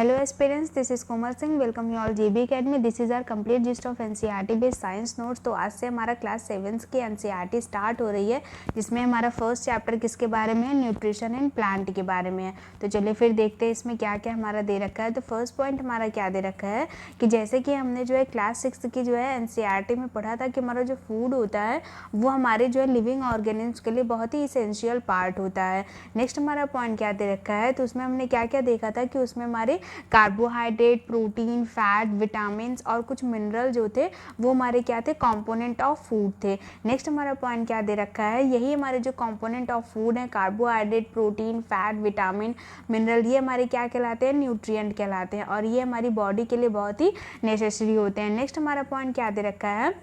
Hello aspirants, this is Komal Singh. Welcome you all JB Academy. This is our complete gist of NCERT based science notes. तो आज से हमारा class 7 की NCERT start हो रही है, जिसमें हमारा फर्स्ट चैप्टर किसके बारे में है, न्यूट्रिशन एंड प्लांट के बारे में है। तो चलिए फिर देखते हैं इसमें क्या क्या हमारा दे रखा है। तो फर्स्ट पॉइंट हमारा क्या दे रखा है कि जैसे कि हमने जो है क्लास 6 की जो है NCERT में पढ़ा था कि हमारा जो फूड होता है वो हमारे जो है लिविंग ऑर्गेनिम्स के लिए बहुत ही इसेंशियल पार्ट होता है। नेक्स्ट हमारा पॉइंट क्या दे रखा है, तो उसमें हमने क्या क्या देखा था कि उसमें हमारे कार्बोहाइड्रेट, प्रोटीन, फैट, विटामिन और कुछ मिनरल जो थे वो हमारे क्या थे, कंपोनेंट ऑफ फूड थे। नेक्स्ट हमारा पॉइंट क्या दे रखा है, यही हमारे जो कंपोनेंट ऑफ फूड है, carbohydrate, protein, fat, vitamin, mineral, ये हमारे क्या कहलाते हैं, न्यूट्रिएंट कहलाते हैं और ये हमारी बॉडी के लिए बहुत ही नेसेसरी होते हैं। नेक्स्ट हमारा पॉइंट क्या दे रखा है,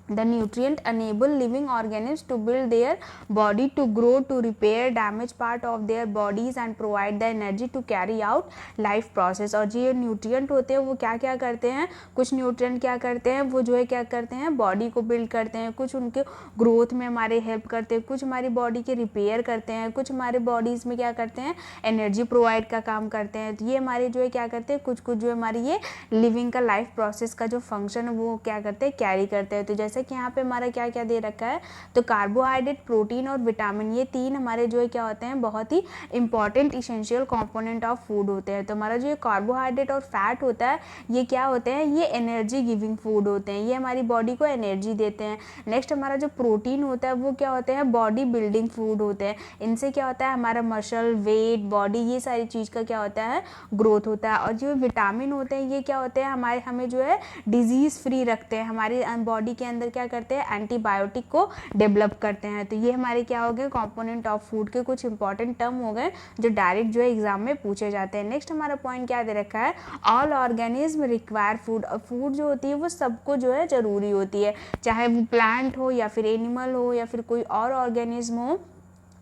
The nutrient enable living organisms to build their body, to grow, to repair damaged part of their bodies and provide the energy to carry out life process। और जो न्यूट्रिएंट होते हैं वो क्या क्या करते हैं, कुछ न्यूट्रिएंट क्या करते हैं, वो जो है क्या करते हैं, बॉडी को बिल्ड करते हैं, कुछ उनके ग्रोथ में हमारे हेल्प करते हैं, कुछ हमारी बॉडी के रिपेयर करते हैं, कुछ हमारे बॉडीज़ में क्या करते हैं, एनर्जी प्रोवाइड का काम करते हैं। तो ये हमारे जो है क्या करते हैं, कुछ कुछ जो हमारी ये लिविंग का लाइफ प्रोसेस का जो फंक्शन है वो क्या करते हैं, कैरी करते हैं। तो जैसे कि यहाँ पे हमारा क्या क्या दे रखा है, तो कार्बोहाइड्रेट, प्रोटीन और विटामिन, ये तीन हमारे जो है क्या होते हैं, बहुत ही important essential component of food होते हैं। तो हमारा जो ये कार्बोहाइड्रेट और फैट होता है ये क्या होते हैं, ये एनर्जी गिविंग फूड होते हैं, ये हमारी बॉडी को एनर्जी देते हैं। नेक्स्ट हमारा जो प्रोटीन होता है वो क्या होते हैं, बॉडी बिल्डिंग फूड होते हैं, इनसे क्या होता है, हमारा मसल, वेट, बॉडी, ये सारी चीज़ का क्या होता है, ग्रोथ होता है। और जो विटामिन होते हैं ये क्या होते हैं, हमें जो है डिजीज़ फ्री रखते हैं, हमारी बॉडी के अंदर क्या करते हैं, एंटीबायोटिक को डेवलप करते हैं। तो ये हमारे क्या हो गए, कंपोनेंट ऑफ फूड के कुछ इंपॉर्टेंट टर्म हो गए जो डायरेक्ट जो है एग्जाम में पूछे जाते हैं। नेक्स्ट हमारा पॉइंट क्या दे रखा है, all organism require food. Food जो होती है वो सबको जो है ज़रूरी होती है, चाहे वो प्लांट हो या फिर एनिमल हो या फिर कोई और ऑर्गेनिज्म हो,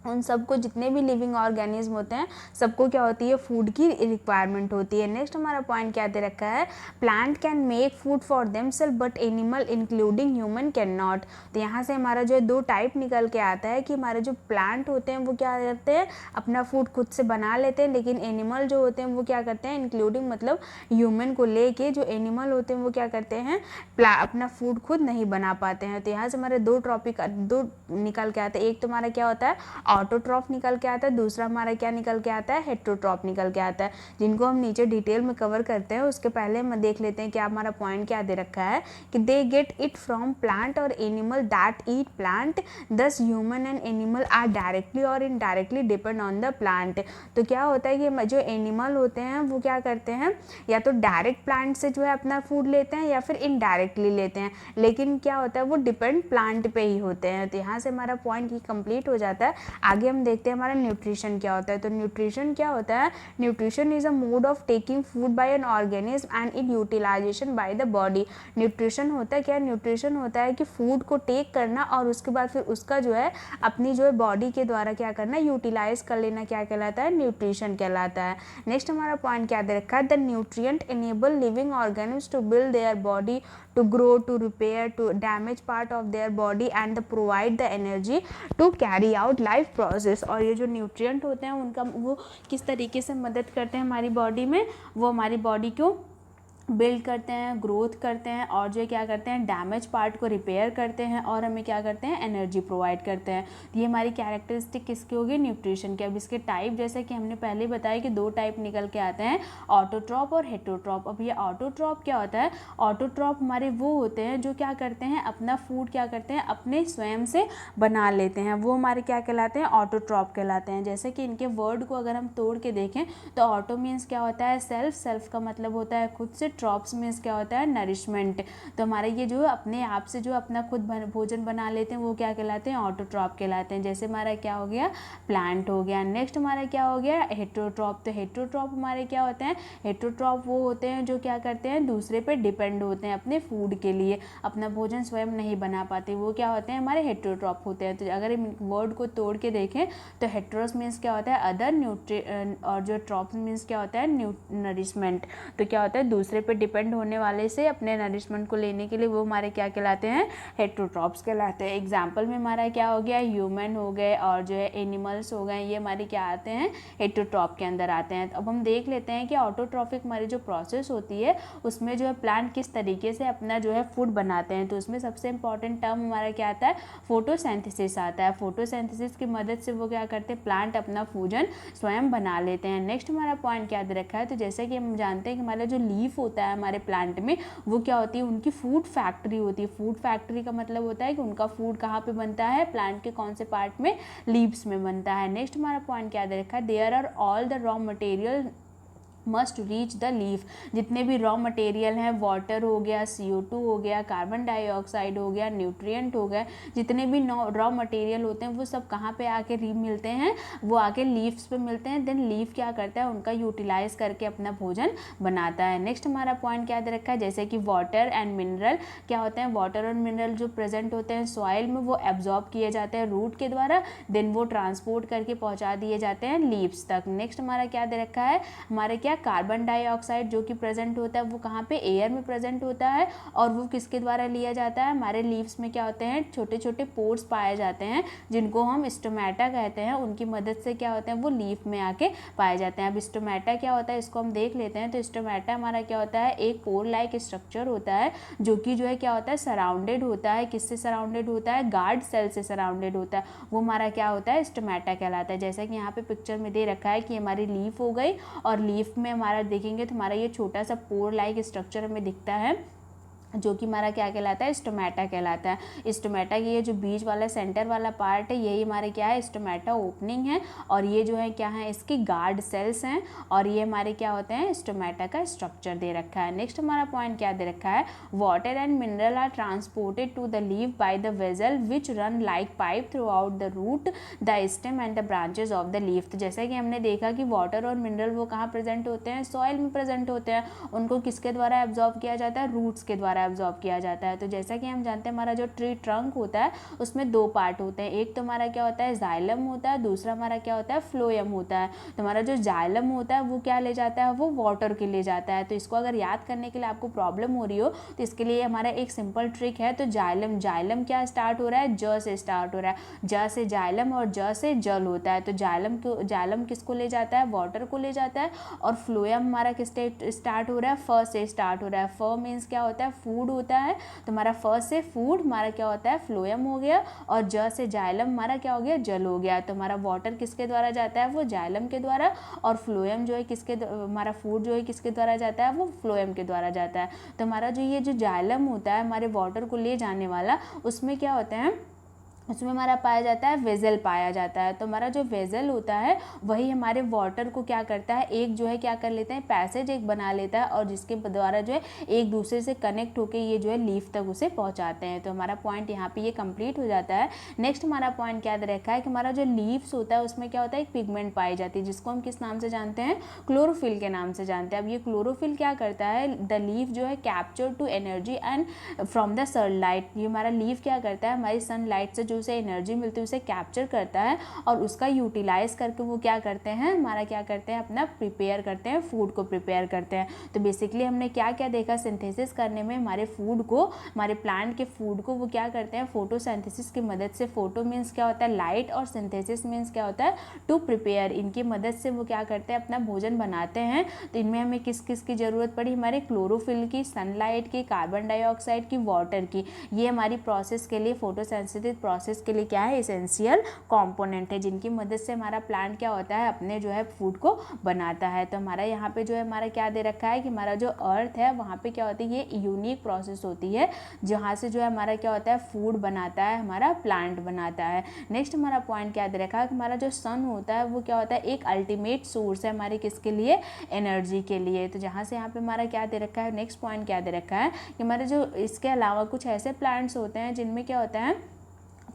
उन सबको, जितने भी लिविंग ऑर्गेनिज्म होते हैं सबको क्या होती है, फूड की रिक्वायरमेंट होती है। नेक्स्ट हमारा पॉइंट क्या दे रखा है, plant can make food for themselves but animal including human can not. तो यहाँ से हमारा जो है दो टाइप निकल के आता है कि हमारे जो प्लांट होते हैं वो क्या करते हैं, अपना फूड खुद से बना लेते हैं, लेकिन एनिमल जो होते हैं वो क्या करते हैं, इंक्लूडिंग मतलब ह्यूमन को लेके जो एनिमल होते हैं वो क्या करते हैं, अपना फूड खुद नहीं बना पाते हैं। तो यहाँ से हमारे दो टॉपिक दो निकल के आते हैं, एक तो हमारा क्या होता है, ऑटोट्रॉफ निकल के आता है, दूसरा हमारा क्या निकल के आता है, हेटेरोट्रॉफ निकल के आता है, जिनको हम नीचे डिटेल में कवर करते हैं। उसके पहले हम देख लेते हैं कि हमारा पॉइंट क्या दे रखा है कि they get it from plant or animal that eat plant, thus human and animal are directly or indirectly depend on the plant. तो क्या होता है कि जो एनिमल होते हैं वो क्या करते हैं, या तो डायरेक्ट प्लांट से जो है अपना फूड लेते हैं या फिर इनडायरेक्टली लेते हैं, लेकिन क्या होता है वो डिपेंड प्लांट पे ही होते हैं। तो यहाँ से हमारा पॉइंट ही कंप्लीट हो जाता है। आगे हम देखते हैं हमारा न्यूट्रिशन क्या होता है। तो न्यूट्रिशन क्या होता है, nutrition is a mode of taking food by an organism and it utilization by the body. Nutrition होता है क्या, न्यूट्रिशन होता है कि फूड को टेक करना और उसके बाद फिर उसका जो है अपनी जो है बॉडी के द्वारा क्या करना, यूटिलाइज कर लेना, क्या कहलाता है, न्यूट्रिशन कहलाता है। नेक्स्ट हमारा पॉइंट क्या दे रखा है, the nutrient enable living organisms to build their body, to grow, to repair, to damage part of their body and provide the energy to carry out life process। और ये जो न्यूट्रिएंट होते हैं उनका वो किस तरीके से मदद करते हैं हमारी बॉडी में, वो हमारी बॉडी को बिल्ड करते हैं, ग्रोथ करते हैं और जो क्या करते हैं, डैमेज पार्ट को रिपेयर करते हैं और हमें क्या करते हैं, एनर्जी प्रोवाइड करते हैं। तो ये हमारी कैरेक्टरिस्टिक किसकी होगी, न्यूट्रिशन की। अब इसके टाइप जैसे कि हमने पहले बताया कि दो टाइप निकल के आते हैं, ऑटोट्रॉप और हेटेरोट्रॉप। अब ये ऑटोट्रॉप क्या होता है, ऑटोट्रॉप हमारे वो होते हैं जो क्या करते हैं, अपना फूड क्या करते हैं, अपने स्वयं से बना लेते हैं, वो हमारे क्या कहलाते हैं, ऑटोट्रॉप कहलाते हैं। जैसे कि इनके वर्ड को अगर हम तोड़ के देखें तो ऑटो मीन्स क्या होता है, सेल्फ, सेल्फ का मतलब होता है खुद से, ट्रॉप्स मीन्स क्या होता है, नरिशमेंट। तो हमारे ये जो अपने आप से जो अपना खुद भोजन बना लेते हैं वो क्या कहलाते हैं, ऑटोट्रॉप कहलाते हैं। जैसे हमारा क्या हो गया, प्लांट हो गया। नेक्स्ट हमारा क्या हो गया, हेटेरोट्रॉप। तो हेटेरोट्रॉप हमारे क्या होते हैं, हेटेरोट्रॉप वो होते हैं जो क्या करते हैं, दूसरे पे डिपेंड होते हैं अपने फूड के लिए, अपना भोजन स्वयं नहीं बना पाते, वो क्या होते हैं, हमारे हेटेरोट्रॉप होते हैं। तो अगर हम वर्ड को तोड़ के देखें तो हेटेरोस मीन्स क्या होता है, अदर, न्यूट्री, और जो ट्रॉप मीन्स क्या होता है, नरिशमेंट। तो क्या होता है, दूसरे पे डिपेंड होने वाले से अपने नरिशमेंट को लेने के लिए, वो हमारे क्या कहलाते हैं, हेटेरोट्रॉप्स कहलाते हैं। एग्जाम्पल में हमारा क्या हो गया, ह्यूमन हो गए और जो है एनिमल्स हो गए, ये हमारे क्या आते हैं, हेटेरोट्रॉप के अंदर आते हैं। तो अब हम देख लेते हैं कि ऑटोट्रॉफिक हमारी जो प्रोसेस होती है उसमें जो है प्लांट किस तरीके से अपना जो है फूड बनाते हैं। तो उसमें सबसे इंपॉर्टेंट टर्म हमारा क्या आता है, फोटोसिंथेसिस आता है। फोटोसिंथेसिस की मदद से वो क्या करते हैं, प्लांट अपना भोजन स्वयं बना लेते हैं। नेक्स्ट हमारा पॉइंट क्या दे रखा है, तो जैसे कि हम जानते हैं कि हमारा जो लीफ होता है हमारे प्लांट में, वो क्या होती है, उनकी फूड फैक्ट्री होती है। फूड फैक्ट्री का मतलब होता है कि उनका फूड कहाँ पे बनता है, प्लांट के कौन से पार्ट में, लीव्स में बनता है। नेक्स्ट हमारा पॉइंट क्या दे रखा है, there are all the raw material must reach the leaf. जितने भी रॉ मटेरियल हैं, वाटर हो गया, CO2 हो गया, कार्बन डाइऑक्साइड हो गया, न्यूट्रिएंट हो गया, जितने भी रॉ मटेरियल होते हैं वो सब कहाँ पे आके मिलते हैं, वो आके लीव्स पे मिलते हैं। देन लीफ क्या करता है, उनका यूटिलाइज करके अपना भोजन बनाता है। नेक्स्ट हमारा पॉइंट क्या दे रखा है, जैसे कि वाटर एंड मिनरल क्या होते हैं, वाटर और मिनरल जो प्रेजेंट होते हैं सॉइल में, वो एब्जॉर्ब किए जाते हैं रूट के द्वारा, देन वो ट्रांसपोर्ट करके पहुँचा दिए जाते हैं लीव्स तक। नेक्स्ट हमारा क्या दे रखा है, हमारे क्या, कार्बन डाइऑक्साइड जो कि प्रेजेंट होता है वो कहाँ पे, एयर में प्रेजेंट होता है, और वो किसके द्वारा लिया जाता है, हमारे लीव्स में क्या होते हैं, छोटे छोटे पोर्स पाए जाते हैं जिनको हम स्टोमेटा कहते हैं। उनकी मदद से क्या होते हैं, वो लीफ में आके पाए जाते हैं। अब स्टोमेटा क्या होता है, इसको हम देख लेते हैं। तो स्टोमेटा हमारा क्या होता है, एक पोर लाइक स्ट्रक्चर होता है जो कि जो है क्या होता है, सराउंडेड होता है, किससे सराउंडेड होता है, गार्ड सेल से सराउंडेड होता है। वो हमारा क्या होता है, स्टोमेटा कहलाता है। जैसा कि यहाँ पे पिक्चर में दे रखा है कि हमारी लीफ हो गई, और लीफ में हमारा देखेंगे तो हमारा ये छोटा सा पोर लाइक स्ट्रक्चर हमें दिखता है, जो कि हमारा क्या कहलाता है, स्टोमेटा कहलाता है। स्टोमेटा की ये जो बीच वाला सेंटर वाला पार्ट है, यही हमारे क्या है, स्टोमेटा ओपनिंग है, और ये जो है क्या है, इसकी गार्ड सेल्स हैं, और ये हमारे क्या होते हैं, स्टोमेटा का स्ट्रक्चर दे रखा है। नेक्स्ट हमारा पॉइंट क्या दे रखा है, water and mineral are transported to the leaf by the vessel which run like pipe throughout the root, the stem and the branches of the leaf. तो जैसा कि हमने देखा कि वाटर और मिनरल वो कहाँ प्रेजेंट होते हैं, सॉइल में प्रेजेंट होते हैं। उनको किसके द्वारा एब्जॉर्ब किया जाता है, रूट्स के द्वारा एब्जॉर्ब किया जाता है। तो जैसा कि हम जानते हैं हमारा जो ट्री ट्रंक होता है उसमें दो पार्ट होते हैं, एक तो हमारा क्या होता है, जाइलम होता है, दूसरा हमारा क्या होता है, फ्लोएम होता है। तो हमारा जो जाइलम होता है वो क्या ले जाता है, वो वाटर के ले जाता है। तो इसको अगर याद करने के लिए आपको प्रॉब्लम हो रही हो तो इसके लिए हमारा एक सिंपल ट्रिक है। तो जाइलम, जाइलम क्या स्टार्ट हो रहा है, ज से स्टार्ट हो रहा है, ज से जाइलम और ज से जल होता है। तो जाइलम किसको ले जाता है, वाटर को ले जाता है, और फ्लोएम हमारा किस स्टार्ट हो रहा है, फ से स्टार्ट हो रहा है। फ मीन्स क्या होता है, फूड होता है। तो हमारा फर्स्ट से फूड हमारा क्या होता है, फ्लोएम हो गया, और ज से जाइलम हमारा क्या हो गया, जल हो गया। तो हमारा वाटर किसके द्वारा जाता है, वो जाइलम के द्वारा, और फ्लोएम जो है किसके, हमारा फूड जो है किसके द्वारा जाता है, वो फ्लोएम के द्वारा जाता है। तो हमारा जो ये जो जाइलम होता है हमारे वाटर को ले जाने वाला, उसमें क्या होता है, उसमें हमारा पाया जाता है, वेजल पाया जाता है। तो हमारा जो वेजल होता है वही हमारे वाटर को क्या करता है, एक जो है क्या कर लेते हैं, पैसेज एक बना लेता है, और जिसके द्वारा जो है एक दूसरे से कनेक्ट होकर ये जो है लीफ तक उसे पहुंचाते हैं। तो हमारा पॉइंट यहाँ पे ये कंप्लीट हो जाता है। नेक्स्ट हमारा पॉइंट क्या दे रखा है कि हमारा जो लीव्स होता है उसमें क्या होता है, एक पिगमेंट पाई जाती है जिसको हम किस नाम से जानते हैं, क्लोरोफिल के नाम से जानते हैं। अब ये क्लोरोफिल क्या करता है, द लीफ जो है capture to energy and from the sunlight. ये हमारा लीफ क्या करता है, हमारी सनलाइट से जो उसे एनर्जी मिलती है उसे कैप्चर करता है, और उसका यूटिलाइज करके वो क्या करते हैं, हमारा क्या करते हैं, अपना प्रिपेयर करते हैं, फूड को प्रिपेयर करते हैं। तो बेसिकली हमने क्या क्या देखा, सिंथेसिस करने में हमारे फूड को, हमारे प्लांट के फूड को वो क्या करते हैं, फोटोसिंथेसिस की मदद से। फोटो मीन्स क्या होता है, लाइट, और सिंथेसिस मीन्स क्या होता है, टू प्रिपेयर। इनकी मदद से वो क्या करते हैं, अपना भोजन बनाते हैं। तो इनमें हमें किस किस की जरूरत पड़ी, हमारे क्लोरोफिल की, सनलाइट की, कार्बन डाइऑक्साइड की, वाटर की। ये हमारी प्रोसेस के लिए, फोटोसिंथेसिस प्रोसेस के लिए क्या है, एसेंशियल कंपोनेंट है, जिनकी मदद से हमारा प्लांट क्या होता है, अपने जो है फूड को बनाता है। तो हमारा यहाँ पे जो है हमारा क्या दे रखा है कि हमारा जो अर्थ है वहाँ पे क्या होती है, ये यूनिक प्रोसेस होती है जहाँ से जो है हमारा क्या होता है, फूड बनाता है, हमारा प्लांट बनाता है। नेक्स्ट हमारा पॉइंट क्या दे रखा है कि हमारा जो सन होता है वो क्या होता है, एक अल्टीमेट सोर्स है हमारे किसके लिए, एनर्जी के लिए। तो जहाँ से यहाँ पे हमारा क्या दे रखा है, नेक्स्ट पॉइंट क्या दे रखा है कि हमारे जो इसके अलावा कुछ ऐसे प्लांट्स होते हैं जिनमें क्या होता है,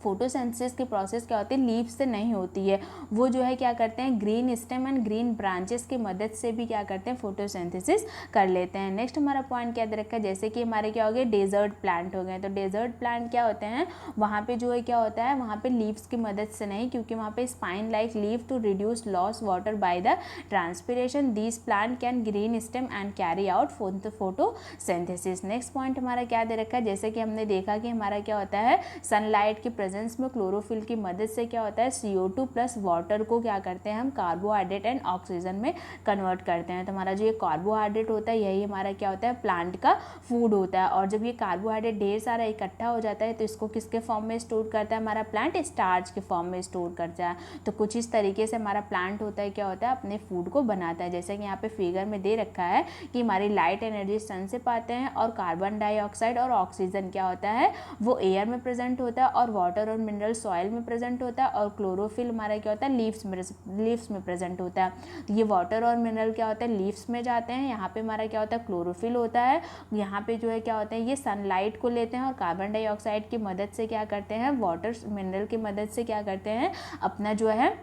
फोटोसिंथेसिस की प्रोसेस क्या होती है, लीव्स से नहीं होती है, वो जो है क्या करते हैं green stem and green branches की मदद से भी क्या करते हैं फोटोसिंथेसिस कर लेते हैं। नेक्स्ट हमारा पॉइंट क्या दे रखा है, जैसे कि हमारे क्या हो गए डेजर्ट प्लांट हो गए, तो डेजर्ट प्लांट क्या होते हैं, वहाँ पे जो है क्या होता है, वहाँ पे लीव्स की मदद से नहीं, क्योंकि वहाँ पे spine like leave to reduce loss water by the transpiration, these plant can green stem and carry out photosynthesis. Next point हमारा क्या दे रखा है, जैसे कि हमने देखा कि हमारा क्या होता है सनलाइट की प्रेजेंस में क्लोरोफिल की मदद से क्या होता है CO2 प्लस वाटर को क्या करते हैं हम कार्बोहाइड्रेट एंड ऑक्सीजन में कन्वर्ट करते हैं। तो हमारा जो ये कार्बोहाइड्रेट होता है यही हमारा क्या होता है प्लांट का फूड होता है, और जब ये कार्बोहाइड्रेट ढेर सारा इकट्ठा हो जाता है तो इसको किसके फॉर्म में स्टोर करता है हमारा प्लांट, स्टार्च के फॉर्म में स्टोर करता है। तो कुछ इस तरीके से हमारा प्लांट होता है क्या होता है अपने फूड को बनाता है। जैसे कि यहाँ पे फिगर में दे रखा है कि हमारी लाइट एनर्जी सन से पाते हैं, और कार्बन डाइऑक्साइड और ऑक्सीजन क्या होता है वो एयर में प्रेजेंट होता है, और वाटर और मिनरल सॉइल में प्रेजेंट होता है, और क्लोरोफिल हमारा क्या होता है लीव्स में प्रेजेंट होता है। तो ये वाटर और मिनरल क्या होता है लीव्स में जाते हैं, यहाँ पे हमारा क्या होता है क्लोरोफिल होता है, यहाँ पे जो है क्या होता है ये सनलाइट को लेते हैं और कार्बन डाइऑक्साइड की मदद से क्या करते हैं वाटर मिनरल की मदद से क्या करते हैं अपना जो है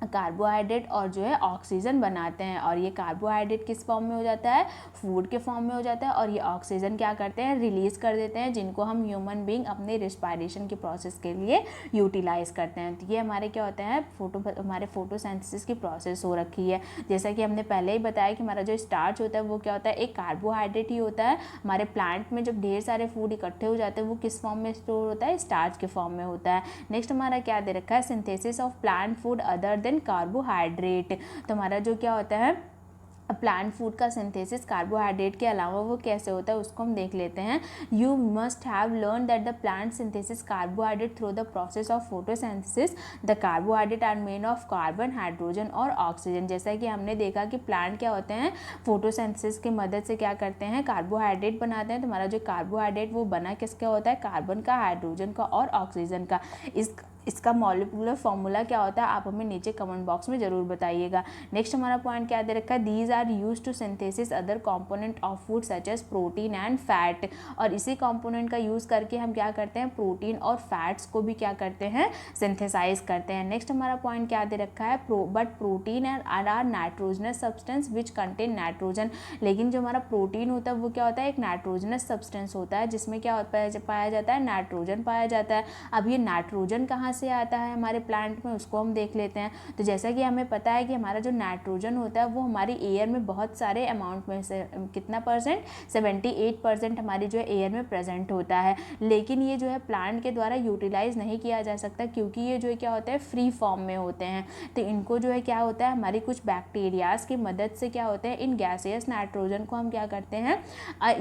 कार्बोहाइड्रेट और जो है ऑक्सीजन बनाते हैं। और ये कार्बोहाइड्रेट किस फॉर्म में हो जाता है फूड के फॉर्म में हो जाता है, और ये ऑक्सीजन क्या करते हैं रिलीज कर देते हैं, जिनको हम ह्यूमन बीइंग अपने रिस्पायरेशन के प्रोसेस के लिए यूटिलाइज करते हैं। तो ये हमारे क्या होते हैं हमारे फोटोसिंथेसिस की प्रोसेस हो रखी है। जैसा कि हमने पहले ही बताया कि हमारा जो स्टार्च होता है वो क्या होता है एक कार्बोहाइड्रेट ही होता है। हमारे प्लांट में जब ढेर सारे फूड इकट्ठे हो जाते हैं वो किस फॉर्म में स्टोर होता है स्टार्च के फॉर्म में होता है। नेक्स्ट हमारा क्या दे रखा है synthesis of plant food other than carbohydrate. तो हमारा जो क्या होता है प्लांट फूड का सिंथेसिस कार्बोहाइड्रेट के अलावा वो कैसे होता है उसको हम देख लेते हैं। You must have learn that the plant synthesis carbohydrate through the process of photosynthesis. The carbohydrate are made of carbon hydrogen और ऑक्सीजन। जैसा कि हमने देखा कि प्लांट क्या होते हैं फोटोसिंथेसिस की मदद से क्या करते हैं कार्बोहाइड्रेट बनाते हैं। तो हमारा जो कार्बोहाइड्रेट वो बना किसका होता है कार्बन का, हाइड्रोजन का और ऑक्सीजन का। इसका मॉलिक्यूलर फॉर्मूला क्या होता है आप हमें नीचे कमेंट बॉक्स में जरूर बताइएगा। नेक्स्ट हमारा पॉइंट क्या दे रखा है these are used to synthesis other component of food such as protein and fat. और इसी कंपोनेंट का यूज करके हम क्या करते हैं प्रोटीन और फैट्स को भी क्या करते हैं सिंथेसाइज करते हैं। नेक्स्ट हमारा पॉइंट क्या दे रखा है but protein and are nitrogenous substance which contain nitrogen. लेकिन जो हमारा प्रोटीन होता है वो क्या होता है एक नाइट्रोजनस सब्सटेंस होता है जिसमें क्या पाया जाता है नाइट्रोजन पाया जाता है। अब ये नाइट्रोजन कहाँ से आता है हमारे प्लांट में उसको हम देख लेते हैं। तो जैसा कि हमें पता है कि हमारा जो नाइट्रोजन होता है वो हमारी एयर में बहुत सारे अमाउंट में से कितना परसेंट 78% हमारी जो है एयर में प्रेजेंट होता है। लेकिन ये जो है प्लांट के द्वारा यूटिलाइज नहीं किया जा सकता क्योंकि ये जो है क्या होता है फ्री फॉर्म में होते हैं। तो इनको जो है क्या होता है हमारी कुछ बैक्टीरियाज की मदद से क्या होते हैं इन गैसियस नाइट्रोजन को हम क्या करते हैं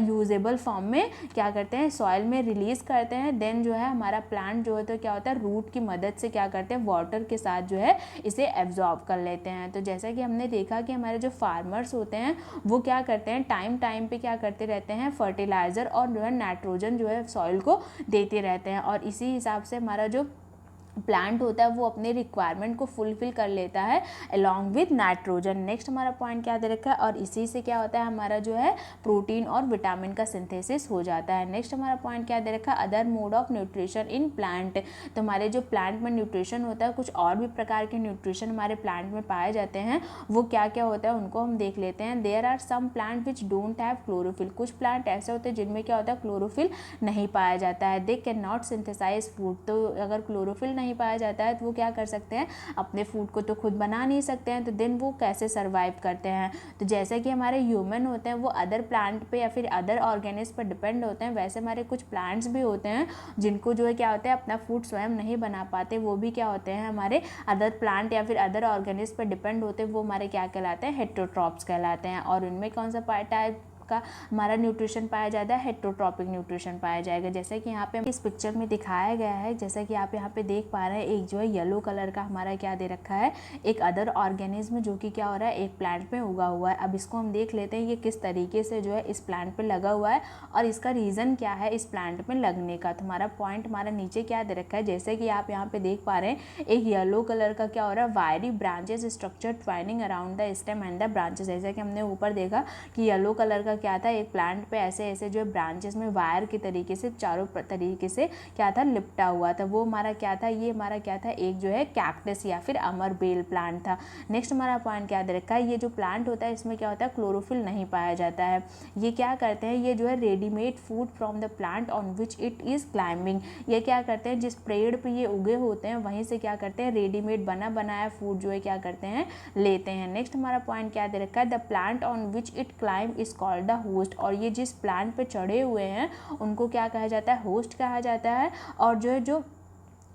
यूजेबल फॉर्म में क्या करते हैं सॉइल में रिलीज करते हैं। देन जो है हमारा प्लांट जो है तो क्या होता है रूट की मदद से क्या करते हैं वाटर के साथ जो है इसे एब्जॉर्ब कर लेते हैं। तो जैसा कि हमने देखा कि हमारे जो फार्मर्स होते हैं वो क्या करते हैं टाइम पे क्या करते रहते हैं फर्टिलाइजर और जो है नाइट्रोजन जो है सॉइल को देते रहते हैं, और इसी हिसाब से हमारा जो प्लांट होता है वो अपने रिक्वायरमेंट को फुलफिल कर लेता है अलॉन्ग विद नाइट्रोजन। नेक्स्ट हमारा पॉइंट क्या दे रखा है और इसी से क्या होता है हमारा जो है प्रोटीन और विटामिन का सिंथेसिस हो जाता है। नेक्स्ट हमारा पॉइंट क्या दे रखा है other mode of nutrition in plant. तो हमारे जो प्लांट में न्यूट्रिशन होता है कुछ और भी प्रकार के न्यूट्रिशन हमारे प्लांट में पाए जाते हैं, वो क्या क्या होता है उनको हम देख लेते हैं। There are some plant which don't have chlorophyll. कुछ प्लांट ऐसे होते हैं जिनमें क्या होता है क्लोरोफिल नहीं पाया जाता है। They can not synthesize food. तो अगर क्लोरोफिल नहीं पाया जाता है तो वो क्या कर सकते हैं अपने फूड को तो खुद बना नहीं सकते हैं, तो देन वो कैसे सर्वाइव करते हैं। तो जैसे कि हमारे ह्यूमन होते हैं वो अदर प्लांट पे या फिर अदर ऑर्गेनिज्म पर डिपेंड होते हैं, वैसे हमारे कुछ प्लांट्स भी होते हैं जिनको जो है क्या होता है अपना फूड स्वयं नहीं बना पाते, वो भी क्या होते हैं हमारे अदर प्लांट या फिर अदर ऑर्गेनिज्म पर डिपेंड होते हैं, वो हमारे क्या कहलाते हैं हेटेरोट्रॉप्स कहलाते हैं। और उनमें कौन सा टाइप का हमारा न्यूट्रिशन पाया जाता है हेटेरोट्रॉपिक न्यूट्रिशन पाया जाएगा। जैसे कि यहाँ पे इस पिक्चर में दिखाया गया है, जैसा कि आप यहाँ पे देख पा रहे हैं एक जो है येलो कलर का हमारा क्या दे रखा है एक अदर ऑर्गेनिज्म जो कि क्या हो रहा है एक प्लांट में उगा हुआ है। अब इसको हम देख लेते हैं ये किस तरीके से जो है इस प्लांट पे लगा हुआ है और इसका रीज़न क्या है इस प्लांट में लगने का। तो हमारा पॉइंट हमारा नीचे क्या दे रखा है जैसे कि आप यहाँ पे देख पा रहे हैं एक येलो कलर का क्या हो रहा है wiry branches structure twining around the stem and the branches. जैसे कि हमने ऊपर देखा कि येलो कलर का क्या था, एक प्लांट पे ऐसे ऐसे जो है ब्रांचेस में वायर के तरीके से चारों तरीके से क्या था, लिपटा हुआ था। वो हमारा क्या था, ये हमारा क्या था, एक जो है कैक्टस या फिर अमर बेल प्लांट था। नेक्स्ट हमारा पॉइंट क्या दे रखा है, ये जो प्लांट होता है इसमें क्या होता है, क्लोरोफिल नहीं पाया जाता है। ये क्या करते हैं, ये जो है readymade food from the plant on which it is climbing. ये क्या करते हैं, जिस पेड़ पे ये उगे होते हैं वहीं से क्या करते हैं, रेडीमेड बना बनाया फूड जो है क्या करते हैं, लेते हैं। नेक्स्ट हमारा पॉइंट क्या दे रखा है, the plant on which it climb is called the host. और ये जिस प्लांट पे चढ़े हुए हैं उनको क्या कहा जाता है, होस्ट कहा जाता है। और जो है जो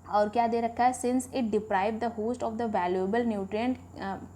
और क्या दे रखा है, since it deprive the host of the valuable nutrient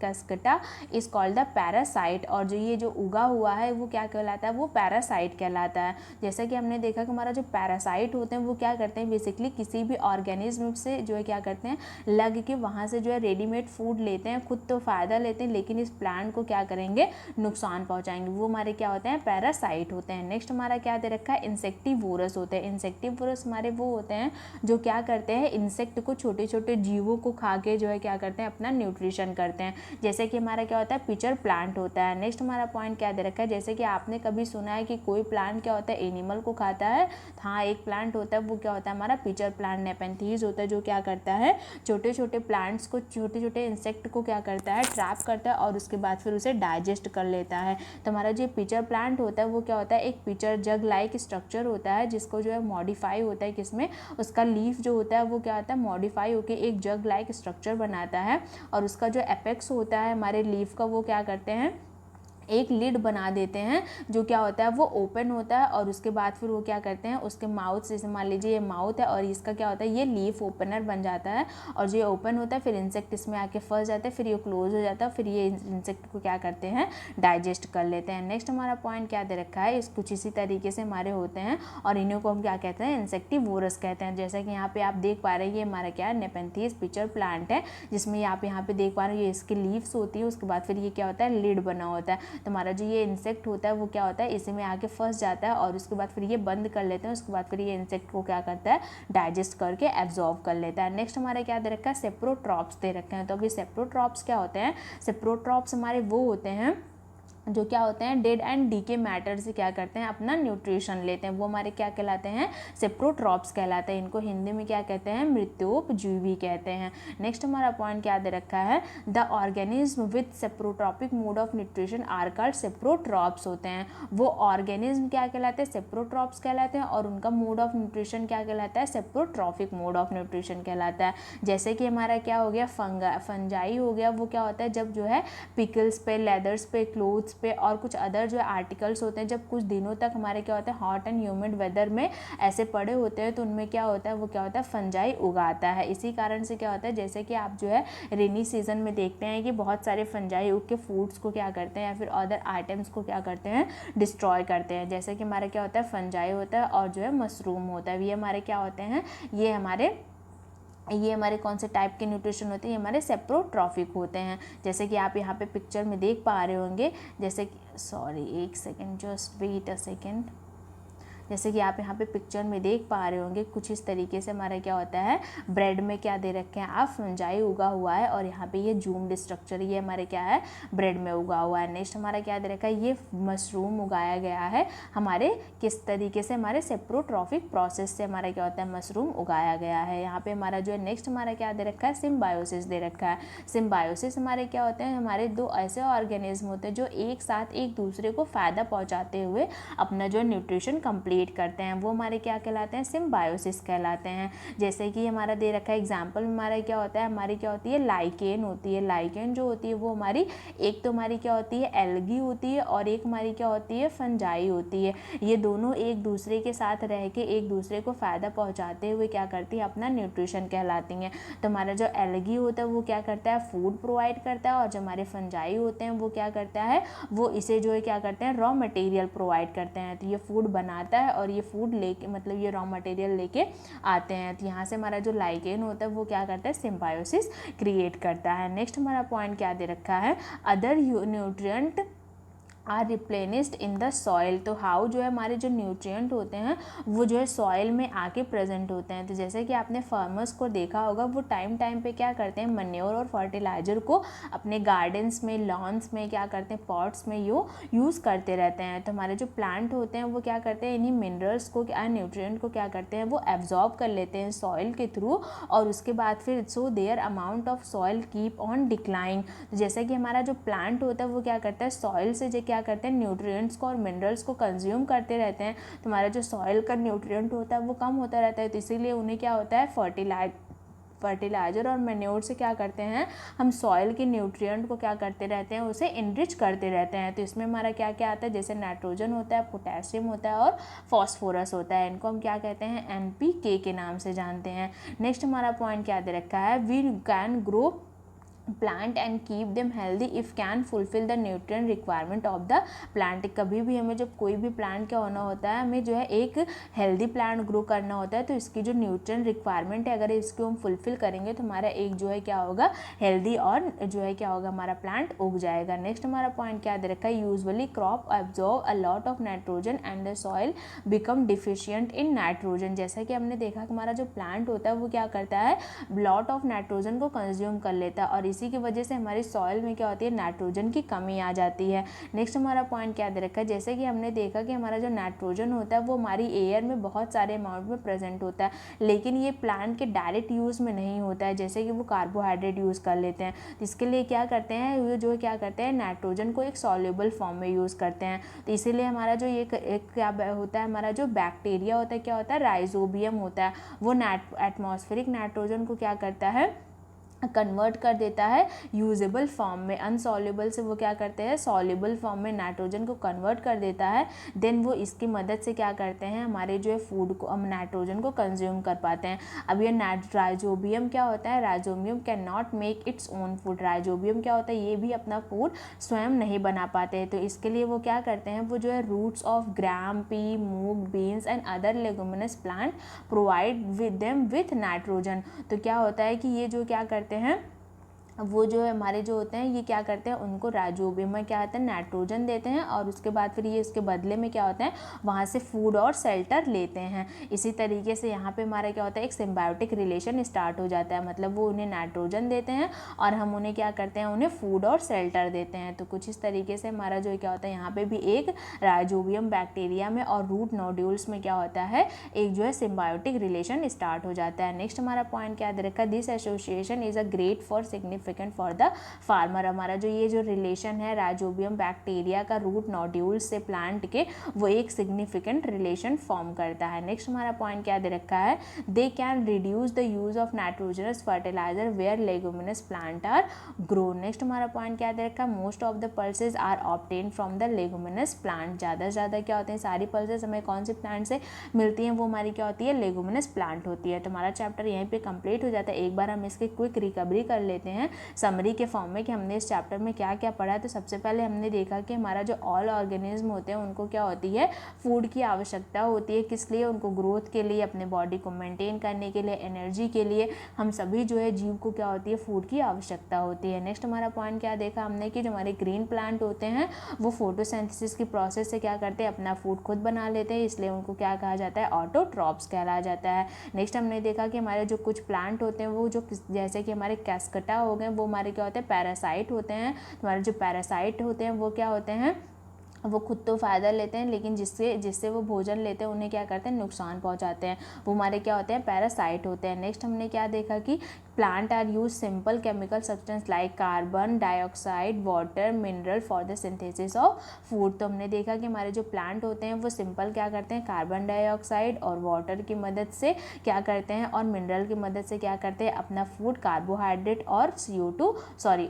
कस्कटा is called the parasite. और जो ये जो उगा हुआ है वो क्या कहलाता है, वो पैरासाइट कहलाता है। जैसा कि हमने देखा कि हमारा जो पैरासाइट होते हैं वो क्या करते हैं, बेसिकली किसी भी ऑर्गेनिज्म से जो है क्या करते हैं, लग के वहाँ से जो है रेडीमेड फूड लेते हैं, खुद तो फ़ायदा लेते हैं लेकिन इस प्लांट को क्या करेंगे, नुकसान पहुँचाएंगे। वो हमारे क्या होते हैं, पैरासाइट होते हैं। नेक्स्ट हमारा क्या दे रखा है, इंसेक्टिवोरस होते हैं। इंसेक्टिवोरस हमारे वो होते हैं जो क्या करते हैं, इंसेक्ट को, छोटे छोटे जीवों को खा के जो है क्या करते हैं, अपना न्यूट्रिशन करते हैं। जैसे कि हमारा क्या होता है, पिचर प्लांट होता है। नेक्स्ट हमारा पॉइंट क्या दे रखा है, जैसे कि आपने कभी सुना है कि कोई प्लांट क्या होता है, एनिमल को खाता है। हाँ, एक प्लांट होता है वो क्या होता है, हमारा पिचर प्लांट नेपेंथीज होता है, जो क्या करता है, छोटे छोटे प्लांट्स को, छोटे छोटे इंसेक्ट को क्या करता है, ट्रैप करता है और उसके बाद फिर उसे डाइजेस्ट कर लेता है। तो हमारा जो पिचर प्लांट होता है वो क्या होता है, एक पिचर जग लाइक स्ट्रक्चर होता है जिसको जो है मॉडिफाई होता है, किसमें, उसका लीफ जो होता है वो क्या होता है, मॉडिफाई होकर एक जग लाइक स्ट्रक्चर बनाता है। और उसका जो एपेक्स होता है हमारे लीफ का, वो क्या करते हैं, एक लिड बना देते हैं जो क्या होता है, वो ओपन होता है। और उसके बाद फिर वो क्या करते हैं, उसके माउथ से, जैसे मान लीजिए ये माउथ है और इसका क्या होता है, ये लीफ ओपनर बन जाता है। और जो ये ओपन होता है फिर इंसेक्ट इसमें आके फंस जाते हैं, फिर ये क्लोज हो जाता है, फिर ये इंसेक्ट को क्या करते हैं, डाइजेस्ट कर लेते हैं। नेक्स्ट हमारा पॉइंट क्या दे रखा है, इस कुछ इसी तरीके से हमारे होते हैं और इन्हीं को हम क्या कहते हैं, इंसेक्टिवोरस कहते हैं। जैसा कि यहाँ पे आप देख पा रहे हैं, ये हमारा क्या है, नेपेंथीज पिचर प्लांट है, जिसमें आप यहाँ पे देख पा रहे हैं ये इसकी लीव्स होती है। उसके बाद फिर ये क्या होता है, लिड बना होता है। तो हमारा जो ये इंसेक्ट होता है वो क्या होता है, इसी में आके फंस जाता है और उसके बाद फिर ये बंद कर लेते हैं। उसके बाद फिर ये इंसेक्ट को क्या करता है, डाइजेस्ट करके एब्जॉर्ब कर लेता है। नेक्स्ट हमारे क्या दे रखा है, सेप्रोट्रॉप्स दे रखे हैं। तो अभी सेप्रोट्रॉप्स क्या होते हैं, सेप्रोट्रॉप्स हमारे वो होते हैं जो क्या होते हैं, डेड एंड डीके मैटर से क्या करते हैं, अपना न्यूट्रिशन लेते हैं। वो हमारे क्या कहलाते हैं, सेप्रोट्रॉप्स कहलाते हैं। इनको हिंदी में क्या कहते हैं, मृत्योपजीवी कहते हैं। नेक्स्ट हमारा पॉइंट क्या दे रखा है, the organism with saprotrophic mode of nutrition are called saprotrophs होते हैं। वो ऑर्गेनिज्म क्या कहलाते हैं, सेप्रोट्रॉप्स कहलाते हैं। और उनका मोड ऑफ न्यूट्रिशन क्या कहलाता है, सेप्रोट्रॉपिक मोड ऑफ न्यूट्रिशन कहलाता है। जैसे कि हमारा क्या हो गया, फंजाई हो गया। वो क्या होता है, जब जो है पिकल्स पे, लेदर्स पे, क्लोथ्स पे और कुछ अदर जो आर्टिकल्स होते हैं, जब कुछ दिनों तक हमारे क्या होता है, हॉट एंड ह्यूमिड वेदर में ऐसे पड़े होते हैं, तो उनमें क्या होता है, वो क्या होता है, फंजाई उगाता है। इसी कारण से क्या होता है, जैसे कि आप जो है रेनी सीजन में देखते हैं कि बहुत सारे फंजाई उग के फूड्स को क्या करते हैं या फिर अदर आइटम्स को क्या करते हैं, डिस्ट्रॉय करते हैं। जैसे कि हमारा क्या होता है, फंजाई होता है और जो है मशरूम होता है। ये हमारे क्या होते हैं, ये हमारे कौन से टाइप के न्यूट्रिशन होते हैं, ये हमारे सेप्रोट्रॉफिक होते हैं। जैसे कि आप यहाँ पे पिक्चर में देख पा रहे होंगे, जैसे कि सॉरी एक second, just wait a second. जैसे कि आप यहाँ पे पिक्चर में देख पा रहे होंगे, कुछ इस तरीके से हमारा क्या होता है, ब्रेड में क्या दे रखे हैं आप, फंजाई उगा हुआ है और यहाँ पे ये जूम्ड स्ट्रक्चर, ये हमारे क्या है, ब्रेड में उगा हुआ है। नेक्स्ट हमारा क्या दे रखा है, ये मशरूम उगाया गया है हमारे किस तरीके से, हमारे सेप्रोट्रॉफिक प्रोसेस से हमारा क्या होता है, मशरूम उगाया गया है। यहाँ पे हमारा जो है नेक्स्ट हमारा क्या दे रखा है, सिम्बायोसिस दे रखा है। सिम्बायोसिस हमारे क्या होते हैं, हमारे दो ऐसे ऑर्गेनिज्म होते हैं जो एक साथ एक दूसरे को फ़ायदा पहुँचाते हुए अपना जो न्यूट्रिशन कंप्लीट करते हैं, वो हमारे क्या कहलाते हैं, सिम्बायोसिस कहलाते हैं। जैसे कि हमारा दे रखा है एग्जांपल में, हमारा क्या होता है, हमारी क्या होती है, लाइकेन होती है। लाइकेन जो होती है वो हमारी, एक तो हमारी क्या होती है, एल्गी होती है और एक हमारी क्या होती है, फंजाई होती है। ये दोनों एक दूसरे के साथ रह के एक दूसरे को फ़ायदा पहुँचाते हुए क्या करती है, अपना न्यूट्रिशन कहलाती हैं। तो हमारा जो एल्गी होता है वो क्या करता है, फूड प्रोवाइड करता है और जो हमारे फंजाई होते हैं वो क्या करता है, वो इसे जो है क्या करते हैं, रॉ मटेरियल प्रोवाइड करते हैं। तो ये फूड बनाता है और ये फूड लेके, मतलब ये रॉ मटेरियल लेके आते हैं। तो यहाँ से हमारा जो लाइकेन होता है वो क्या करता है, सिम्बायोसिस क्रिएट करता है। नेक्स्ट हमारा पॉइंट क्या दे रखा है, other nutrient are replenished in the soil. तो हाउ जो है हमारे जो न्यूट्रिएंट होते हैं वो जो है सॉइल में आके प्रेजेंट होते हैं। तो जैसे कि आपने फार्मर्स को देखा होगा वो टाइम टाइम पे क्या करते हैं, मन्योर और फर्टिलाइजर को अपने गार्डन्स में, लॉन्स में क्या करते हैं, पॉट्स में यूज़ करते रहते हैं। तो हमारे जो प्लांट होते हैं वो क्या करते हैं, इन्हीं मिनरल्स को, न्यूट्रिएंट को क्या करते हैं, वो एब्जॉर्ब कर लेते हैं सॉइल के थ्रू, और उसके बाद फिर so their amount of soil keep on decline. जैसे कि हमारा जो प्लांट होता है वो क्या करता है, सॉइल से जो क्या करते हैं, न्यूट्रिएंट्स को और मिनरल्स को कंज्यूम करते रहते हैं। तो हमारा जो सॉइल का न्यूट्रिएंट होता है वो कम होता रहता है, तो इसीलिए उन्हें क्या होता है, फर्टिलाइजर और मैन्योर से क्या करते हैं, हम सॉइल के न्यूट्रिएंट को क्या करते रहते हैं, उसे इनरिच करते रहते हैं। तो इसमें हमारा क्या क्या आता है, जैसे नाइट्रोजन होता है, पोटेशियम होता है और फॉस्फोरस होता है। इनको हम क्या कहते हैं, NPK के नाम से जानते हैं। नेक्स्ट हमारा पॉइंट क्या दे रखा है, we can grow plant and keep them healthy if can fulfil the nutrient requirement of the plant. कभी भी हमें जब कोई भी प्लांट क्या होना होता है, हमें जो है एक हेल्दी प्लांट ग्रो करना होता है, तो इसकी जो न्यूट्रिएंट रिक्वायरमेंट है अगर इसको हम फुलफिल करेंगे तो हमारा एक जो है क्या होगा, हेल्दी और जो है क्या होगा, हमारा प्लांट उग जाएगा। नेक्स्ट हमारा पॉइंट क्या दे रखा है, usually crop absorb a lot of nitrogen and the soil become deficient in nitrogen. जैसा कि हमने देखा कि हमारा जो प्लांट होता है वो क्या करता है, लॉट ऑफ नाइट्रोजन को कंज्यूम कर लेता है, और इसी की वजह से हमारी सॉइल में क्या होती है, नाइट्रोजन की कमी आ जाती है। नेक्स्ट हमारा पॉइंट क्या दे रखा है, जैसे कि हमने देखा कि हमारा जो नाइट्रोजन होता है वो हमारी एयर में बहुत सारे अमाउंट में प्रेजेंट होता है, लेकिन ये प्लांट के डायरेक्ट यूज़ में नहीं होता है, जैसे कि वो कार्बोहाइड्रेट यूज़ कर लेते हैं। तो इसके लिए क्या करते हैं, वो जो क्या करते हैं, नाइट्रोजन को एक सॉल्युबल फॉर्म में यूज़ करते हैं। तो इसीलिए हमारा जो एक क्या होता है, हमारा जो बैक्टीरिया होता है क्या होता है, राइजोबियम होता है, वो एटमॉस्फेरिक नाइट्रोजन को क्या करता है, कन्वर्ट कर देता है यूजेबल फॉर्म में। अनसॉल्युबल से वो क्या करते हैं, सॉल्युबल फॉर्म में नाइट्रोजन को कन्वर्ट कर देता है। देन वो इसकी मदद से क्या करते हैं, हमारे जो है फूड को, हम नाइट्रोजन को कंज्यूम कर पाते हैं। अब ये राइजोबियम क्या होता है, rhizobium can not make its own food. Rhizobium क्या होता है, ये भी अपना फूड स्वयं नहीं बना पाते हैं। तो इसके लिए वो क्या करते हैं, वो जो है roots of gram, pea, moong, beans and other leguminous plant provide with them with nitrogen. तो क्या होता है कि ये जो क्या करते हैं, वो जो है हमारे जो होते हैं, ये क्या करते हैं, उनको राइजोबियम में क्या होता है, नाइट्रोजन देते हैं, और उसके बाद फिर ये इसके बदले में क्या होता है, वहाँ से फूड और शेल्टर लेते हैं। इसी तरीके से यहाँ पे हमारा क्या होता है, एक सिम्बायोटिक रिलेशन स्टार्ट हो जाता है। मतलब वो उन्हें नाइट्रोजन देते हैं और हम उन्हें क्या करते हैं, उन्हें फूड और शेल्टर देते हैं। तो कुछ इस तरीके से हमारा जो क्या होता है, यहाँ पर भी एक राइजोबियम बैक्टीरिया में और रूट नोड्यूल्स में क्या होता है, एक जो है सिम्बायोटिक रिलेशन स्टार्ट हो जाता है। नेक्स्ट हमारा पॉइंट क्या दे रखा है, this association is a great for significant for the farmer. हमारा जो ये जो रिलेशन है राइजोबियम बैक्टीरिया का रूट नोड्यूल से प्लांट के, वो एक सिग्निफिकेंट रिलेशन फॉर्म करता है। नेक्स्ट हमारा पॉइंट क्या दे रखा है, they can reduce the use of nitrogenous fertiliser where leguminous plant are grow. Next हमारा पॉइंट क्या दे रखा है, most of the pulses are obtain from the leguminous plant. ज़्यादा से ज़्यादा क्या होते हैं, सारी पल्सेज हमें कौन से प्लांट से मिलती हैं, वो हमारी क्या होती है, लेगुमिनस प्लांट होती है। तो हमारा चैप्टर यहीं पे कंप्लीट हो जाता है। एक बार हम इसकी क्विक रिकवरी कर लेते हैं समरी के फॉर्म में कि हमने इस चैप्टर में क्या क्या पढ़ा। तो सबसे पहले हमने देखा कि हमारा जो ऑल ऑर्गेनिज्म होते हैं उनको क्या होती है, फूड की आवश्यकता होती है। किस लिए, उनको ग्रोथ के लिए, अपने बॉडी को मेंटेन करने के लिए, एनर्जी के लिए, हम सभी जो है जीव को क्या होती है, फूड की आवश्यकता होती है। नेक्स्ट हमारा पॉइंट क्या देखा हमने कि जो हमारे ग्रीन प्लांट होते हैं वो फोटोसिंथेसिस की प्रोसेस से क्या करते हैं, अपना फूड खुद बना लेते हैं, इसलिए उनको क्या कहा जाता है, ऑटोट्रॉप्स कहलाया जाता है। नेक्स्ट हमने देखा कि हमारे जो कुछ प्लांट होते हैं वो जो जैसे कि हमारे कैस्कटा हो गए, वो हमारे क्या होते हैं, पैरासाइट होते हैं। हमारे जो पैरासाइट होते हैं वो क्या होते हैं, वो खुद तो फ़ायदा लेते हैं, लेकिन जिससे वो भोजन लेते हैं उन्हें क्या करते हैं, नुकसान पहुंचाते हैं। वो हमारे क्या होते हैं, पैरासाइट होते हैं। नेक्स्ट हमने क्या देखा कि plant are use simple chemical substance like carbon dioxide, water, mineral for the synthesis of food. तो हमने देखा कि हमारे जो प्लांट होते हैं वो सिंपल क्या करते हैं, कार्बन डाइऑक्साइड और वाटर की मदद से क्या करते हैं, और मिनरल की मदद से क्या करते हैं, अपना फूड, कार्बोहाइड्रेट और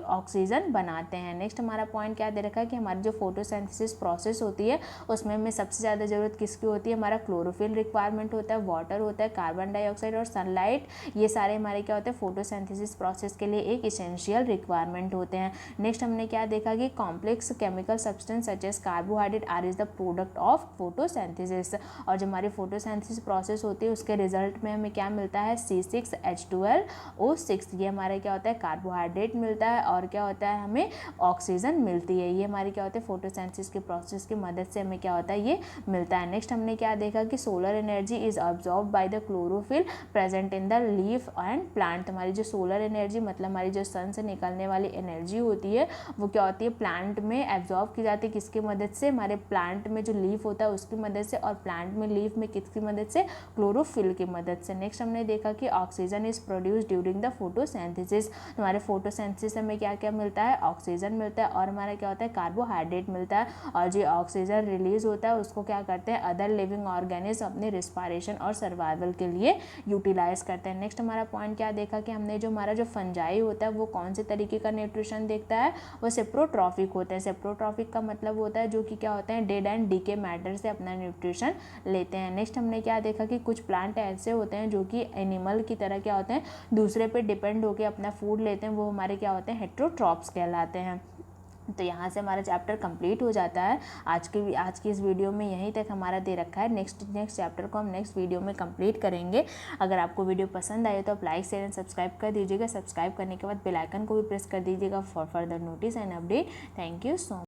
ऑक्सीजन बनाते हैं। नेक्स्ट हमारा पॉइंट क्या दे रखा है कि हमारी जो फोटोसिंथेसिस प्रोसेस होती है उसमें हमें सबसे ज़्यादा ज़रूरत किसकी होती है, हमारा क्लोरोफिल रिक्वायरमेंट होता है, वाटर होता है, कार्बन डाइऑक्साइड और सनलाइट, ये सारे हमारे क्या होते हैं, फोटोसिंथेसिस प्रोसेस के लिए एक इसेंशियल रिक्वायरमेंट होते हैं। नेक्स्ट हमने क्या देखा कि complex chemical substance such as carbohydrate are is the product of photosynthesis. और जब हमारी फोटोसिंथेसिस प्रोसेस होती है उसके रिजल्ट में हमें क्या मिलता है C6H12O6। ये हमारा क्या होता है कार्बोहाइड्रेट मिलता है और क्या होता है हमें ऑक्सीजन मिलती है। ये हमारी क्या होता है फोटोसिंथेसिस के प्रोसेस की मदद से हमें क्या होता है ये मिलता है। नेक्स्ट हमने क्या देखा कि solar energy is absorb by the chlorophyll present in the leaf and plant. हमारी जो सोलर एनर्जी मतलब हमारी जो सन से निकलने वाली एनर्जी होती है वो क्या होती है प्लांट में एब्जॉर्ब की जाती है। किसकी मदद से? हमारे प्लांट में जो लीफ होता है उसकी मदद से, और प्लांट में लीफ में किसकी मदद से? क्लोरोफिल की मदद से। नेक्स्ट हमने देखा कि oxygen is produce during the photosynthesis. हमारे फोटोसिंथेसिस में क्या क्या मिलता है? ऑक्सीजन मिलता है और हमारा क्या होता है कार्बोहाइड्रेट मिलता है। और जो ऑक्सीजन रिलीज होता है उसको क्या करते हैं अदर लिविंग ऑर्गेनिज्म अपने रिस्पायरेशन और सर्वाइवल के लिए यूटिलाइज करते हैं। नेक्स्ट हमारा पॉइंट क्या देखा कि हमने जो हमारा जो फंजाई होता है वो कौन से तरीके का न्यूट्रिशन देखता है? वो सेप्रोट्रॉफिक होता है। सेप्रोट्रॉफिक का मतलब होता है जो कि क्या होते हैं डेड एंड डीके मैटर से अपना न्यूट्रिशन लेते हैं। नेक्स्ट हमने क्या देखा कि कुछ प्लांट ऐसे होते हैं जो कि एनिमल की तरह क्या होते हैं दूसरे पे डिपेंड होकर अपना फूड लेते हैं, वो हमारे क्या होते हैं हेट्रोट्रॉप्स कहलाते हैं। तो यहाँ से हमारा चैप्टर कंप्लीट हो जाता है। आज की इस वीडियो में यहीं तक हमारा दे रखा है। नेक्स्ट चैप्टर को हम नेक्स्ट वीडियो में कंप्लीट करेंगे। अगर आपको वीडियो पसंद आए तो आप लाइक शेयर एंड सब्सक्राइब कर दीजिएगा। सब्सक्राइब करने के बाद बेल आइकन को भी प्रेस कर दीजिएगा for further notice and update. Thank you so much.